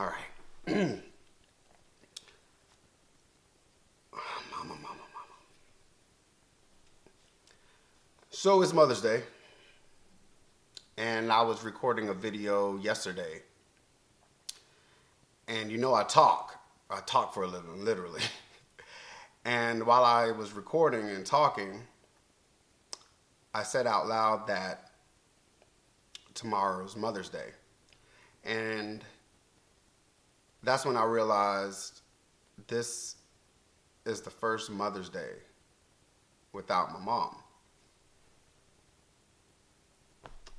All right. Mama. So it's Mother's Day, and I was recording a video yesterday. And you know I talk. I talk for a living, literally. And while I was recording and talking, I said out loud that tomorrow's Mother's Day. And that's when I realized this is the first Mother's Day without my mom.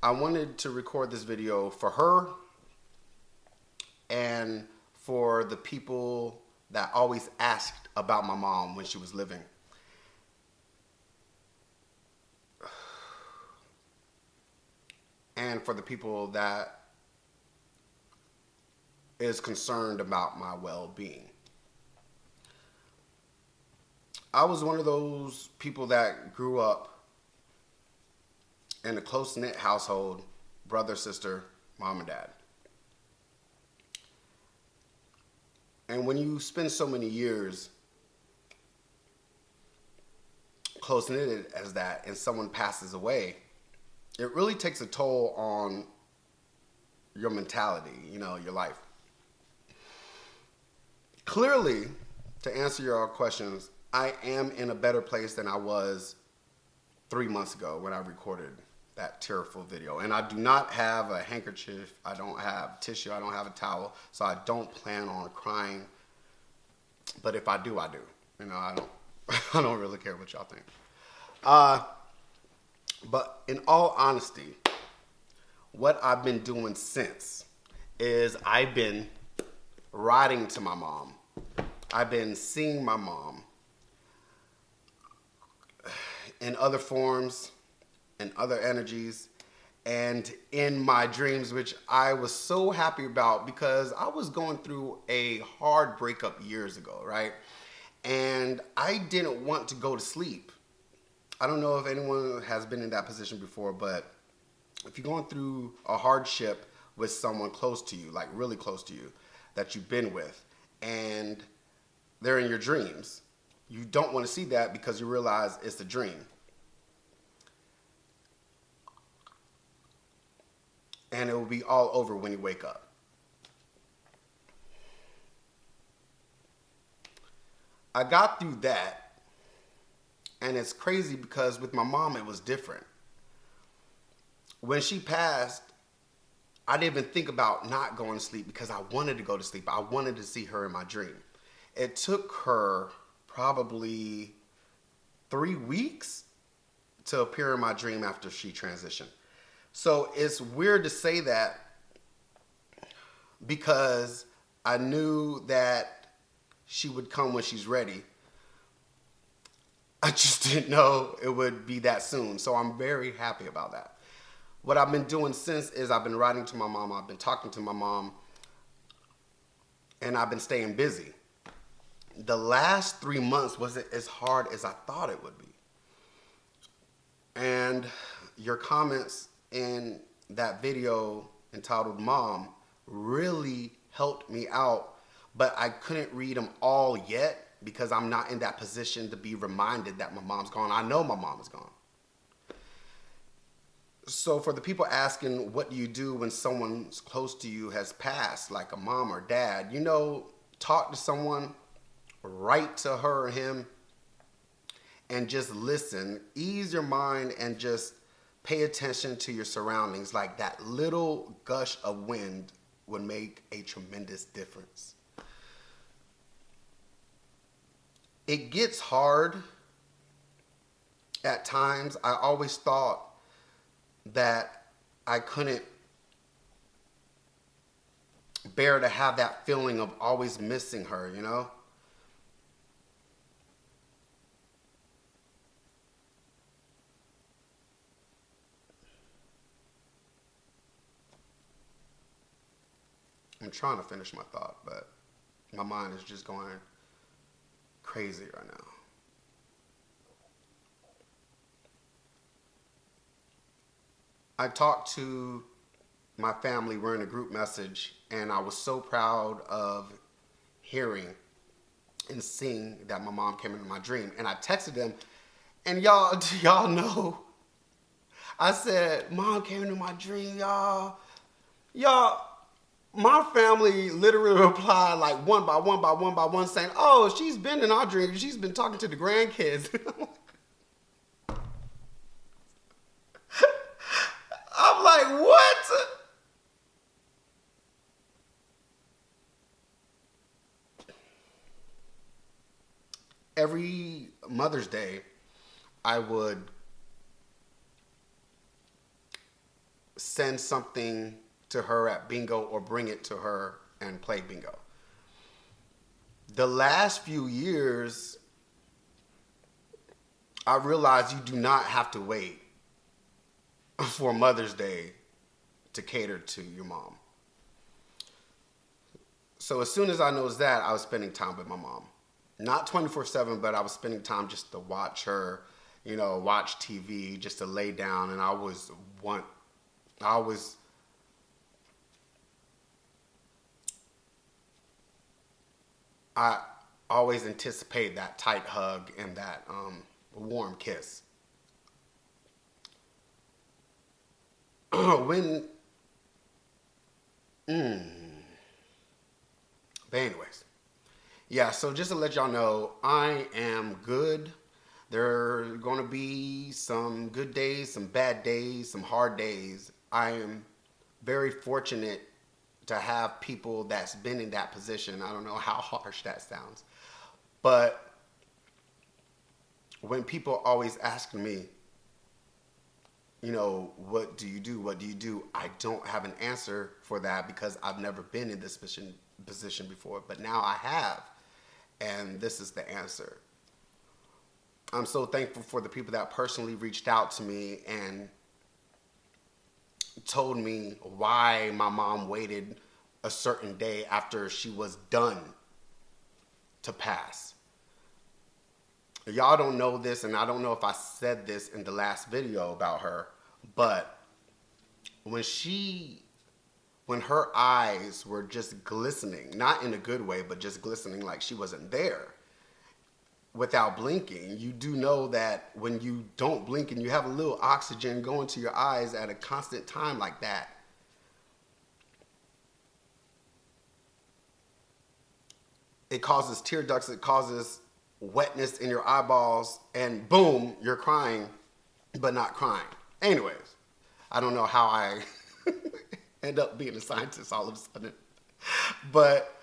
I wanted to record this video for her and for the people that always asked about my mom when she was living. And for the people that is concerned about my well-being. I was one of those people that grew up in a close-knit household, brother, sister, mom, and dad. And when you spend so many years close-knitted as that and someone passes away, it really takes a toll on your mentality, your life. Clearly, to answer your questions, I am in a better place than I was 3 months ago when I recorded that tearful video. And I do not have a handkerchief, I don't have tissue, I don't have a towel, so I don't plan on crying. But if I do, I do. I don't really care what y'all think. But in all honesty, what I've been doing since is I've been writing to my mom. I've been seeing my mom in other forms, in other energies, and in my dreams, which I was so happy about because I was going through a hard breakup years ago, right? And I didn't want to go to sleep. I don't know if anyone has been in that position before, but if you're going through a hardship with someone close to you, like really close to you, that you've been with, and they're in your dreams, you don't want to see that because you realize it's a dream. And it will be all over when you wake up. I got through that, and it's crazy because with my mom, it was different. When she passed, I didn't even think about not going to sleep because I wanted to go to sleep. I wanted to see her in my dream. It took her probably 3 weeks to appear in my dream after she transitioned. So it's weird to say that because I knew that she would come when she's ready. I just didn't know it would be that soon. So I'm very happy about that. What I've been doing since is I've been writing to my mom. I've been talking to my mom. And I've been staying busy. The last 3 months wasn't as hard as I thought it would be. And your comments in that video entitled Mom really helped me out, but I couldn't read them all yet because I'm not in that position to be reminded that my mom's gone. I know my mom is gone. So for the people asking what do you do when someone close to you has passed, like a mom or dad, talk to someone, write to her or him, and just listen. Ease your mind and just pay attention to your surroundings. Like that little gush of wind would make a tremendous difference. It gets hard at times. I always thought that I couldn't bear to have that feeling of always missing her, I'm trying to finish my thought, but my mind is just going crazy right now. I talked to my family were in a group message, and I was so proud of hearing and seeing that my mom came into my dream. And I texted them, and y'all, do y'all know? I said, Mom came into my dream, y'all. Y'all, my family literally replied like one by one by one by one saying, oh, she's been in our dream. She's been talking to the grandkids. I'm like, what? Every Mother's Day, I would send something to her at bingo or bring it to her and play bingo. The last few years, I realized you do not have to wait for Mother's Day to cater to your mom. So as soon as I noticed that, I was spending time with my mom. Not 24/7, but I was spending time just to watch her, watch TV, just to lay down. And I always anticipate that tight hug and that warm kiss. When, but anyways, yeah. So just to let y'all know, I am good. There are going to be some good days, some bad days, some hard days. I am very fortunate to have people that's been in that position. I don't know how harsh that sounds, but when people always ask me, what do you do? What do you do? I don't have an answer for that because I've never been in this position before, but now I have, and this is the answer. I'm so thankful for the people that personally reached out to me and told me why my mom waited a certain day after she was done to pass. Y'all don't know this, and I don't know if I said this in the last video about her, but when her eyes were just glistening, not in a good way, but just glistening like she wasn't there, without blinking, you do know that when you don't blink and you have a little oxygen going to your eyes at a constant time like that, it causes tear ducts, it causes wetness in your eyeballs, and boom, you're crying, but not crying. Anyways, I don't know how I end up being a scientist all of a sudden, but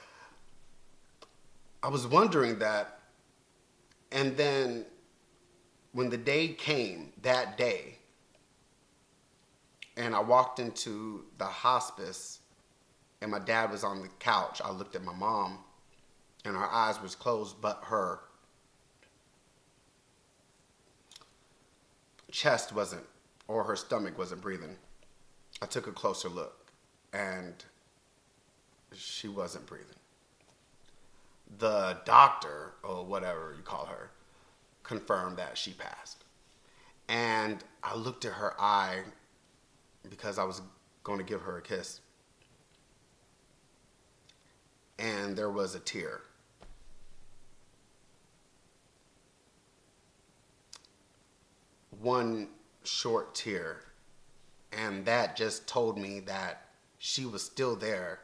I was wondering that. And then when the day came, that day, and I walked into the hospice and my dad was on the couch, I looked at my mom and her eyes was closed, but her chest wasn't, or her stomach wasn't breathing. I took a closer look and she wasn't breathing. The doctor, or whatever you call her, confirmed that she passed. And I looked at her eye because I was going to give her a kiss. And there was a tear. One short tear. And that just told me that she was still there.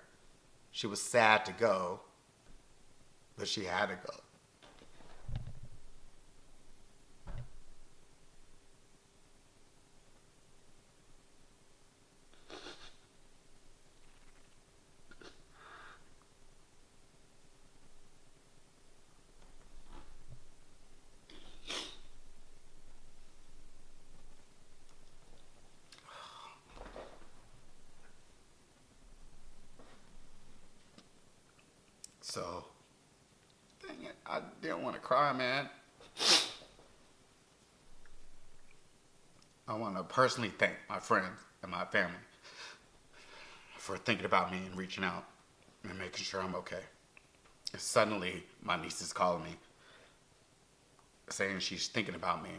She was sad to go, but she had to go. So, dang it, I didn't want to cry, man. I want to personally thank my friends and my family for thinking about me and reaching out and making sure I'm okay. And suddenly, my niece is calling me, saying she's thinking about me.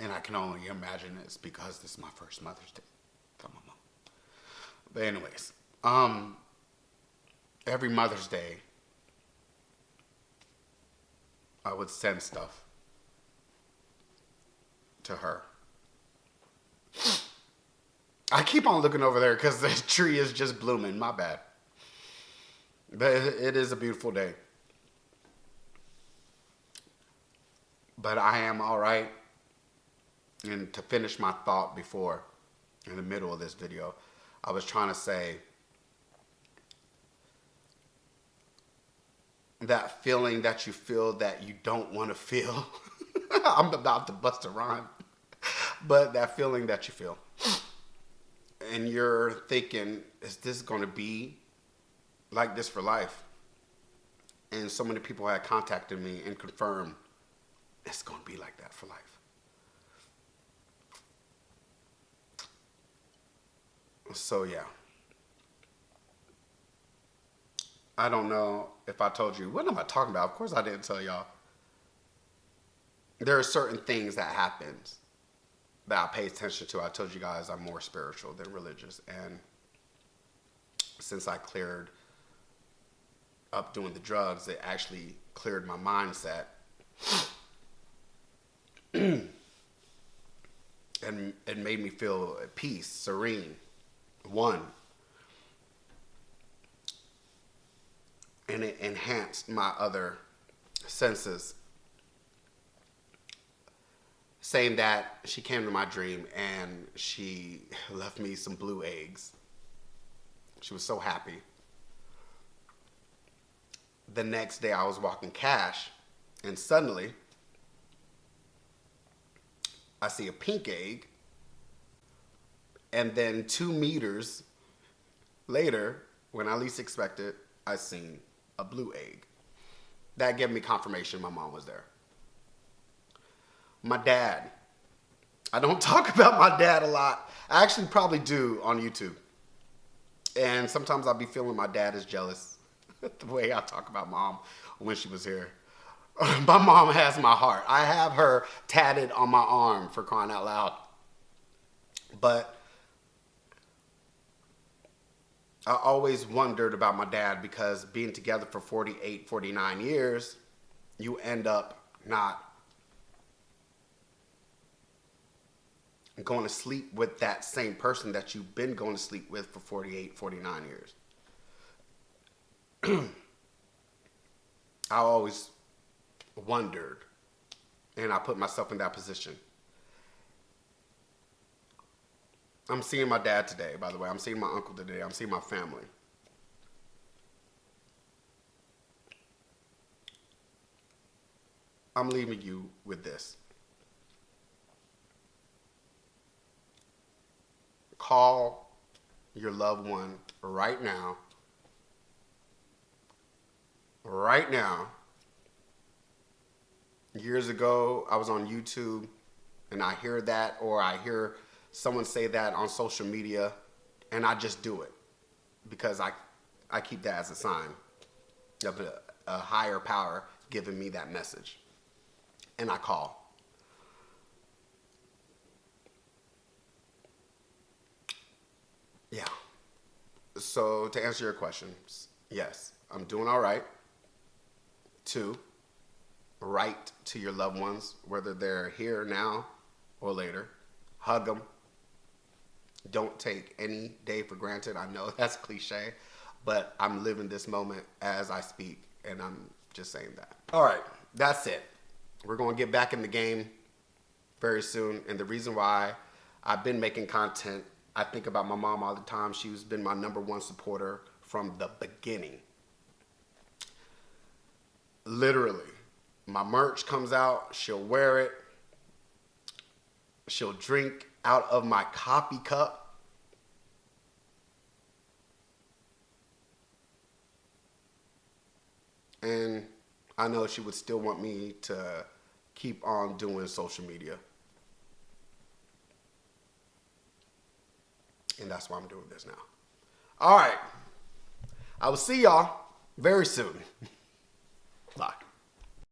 And I can only imagine it's because this is my first Mother's Day. Come on. But anyways, every Mother's Day, I would send stuff to her. I keep on looking over there because the tree is just blooming. My bad. But it is a beautiful day. But I am all right. And to finish my thought before, in the middle of this video, I was trying to say that feeling that you feel that you don't want to feel. I'm about to bust a rhyme. But that feeling that you feel. And you're thinking, is this going to be like this for life? And so many people had contacted me and confirmed it's going to be like that for life. So yeah. I don't know if I told you. What am I talking about? Of course I didn't tell y'all. There are certain things that happens that I pay attention to. I told you guys I'm more spiritual than religious. And since I cleared up doing the drugs, it actually cleared my mindset. And it made me feel at peace, serene, one. And it enhanced my other senses. Saying that she came to my dream and she left me some blue eggs. She was so happy. The next day I was walking cash and suddenly I see a pink egg, and then 2 meters later, when I least expected, I seen a blue egg. That gave me confirmation my mom was there. My dad. I don't talk about my dad a lot. I actually probably do on YouTube. And sometimes I'll be feeling my dad is jealous the way I talk about mom when she was here. My mom has my heart. I have her tatted on my arm, for crying out loud. But I always wondered about my dad because being together for 48, 49 years, you end up not going to sleep with that same person that you've been going to sleep with for 48, 49 years. I always wondered, and I put myself in that position. I'm seeing my dad today, by the way. I'm seeing my uncle today. I'm seeing my family. I'm leaving you with this. Call your loved one right now. Right now. Years ago, I was on YouTube and I hear that, or I hear someone say that on social media, and I just do it because I keep that as a sign of a higher power giving me that message. And I call. Yeah. So to answer your questions, yes, I'm doing all right. 2, write to your loved ones, whether they're here now or later. Hug them. Don't take any day for granted. I know that's cliche, but I'm living this moment as I speak, and I'm just saying that. All right, that's it. We're going to get back in the game very soon, and the reason why I've been making content, I think about my mom all the time. She's been my #1 supporter from the beginning. Literally. My merch comes out, she'll wear it. She'll drink out of my coffee cup. And I know she would still want me to keep on doing social media. And that's why I'm doing this now. All right. I will see y'all very soon. Bye.